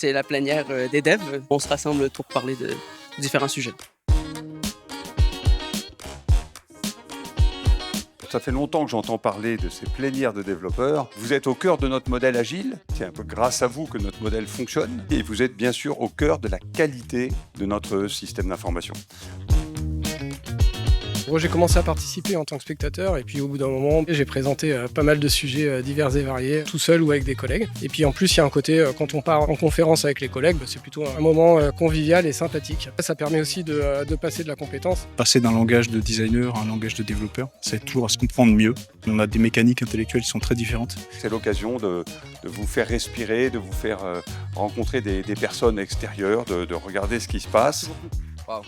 C'est la plénière des devs. On se rassemble pour parler de différents sujets. Ça fait longtemps que j'entends parler de ces plénières de développeurs. Vous êtes au cœur de notre modèle agile. C'est un peu grâce à vous que notre modèle fonctionne. Et vous êtes bien sûr au cœur de la qualité de notre système d'information. Moi, j'ai commencé à participer en tant que spectateur et puis au bout d'un moment, j'ai présenté pas mal de sujets divers et variés, tout seul ou avec des collègues. Et puis en plus, il y a un côté, quand on part en conférence avec les collègues, c'est plutôt un moment convivial et sympathique. Ça permet aussi de passer de la compétence. Passer d'un langage de designer à un langage de développeur, ça aide toujours à se comprendre mieux. On a des mécaniques intellectuelles qui sont très différentes. C'est l'occasion de vous faire respirer, de vous faire rencontrer des personnes extérieures, de regarder ce qui se passe. Wow.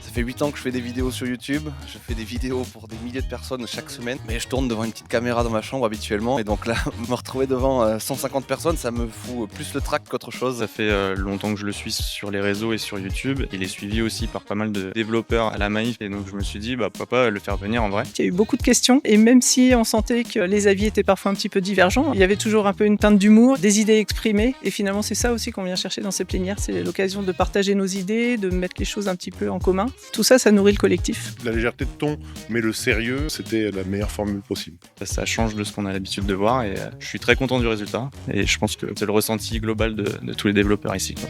Ça fait 8 ans que je fais des vidéos sur YouTube, je fais des vidéos pour des milliers de personnes chaque semaine, mais je tourne devant une petite caméra dans ma chambre habituellement, et donc là, me retrouver devant 150 personnes, ça me fout plus le trac qu'autre chose. Ça fait longtemps que je le suis sur les réseaux et sur YouTube. Il est suivi aussi par pas mal de développeurs à la Maïf, et donc je me suis dit, pourquoi pas le faire venir en vrai. Il y a eu beaucoup de questions, et même si on sentait que les avis étaient parfois un petit peu divergents, il y avait toujours un peu une teinte d'humour, des idées exprimées, et finalement c'est ça aussi qu'on vient chercher dans ces plénières, c'est l'occasion de partager nos idées, de mettre les choses un petit peu en commun. Tout ça, ça nourrit le collectif. La légèreté de ton, mais le sérieux, c'était la meilleure formule possible. Ça change de ce qu'on a l'habitude de voir, et je suis très content du résultat, et je pense que c'est le ressenti global de tous les développeurs ici, quoi.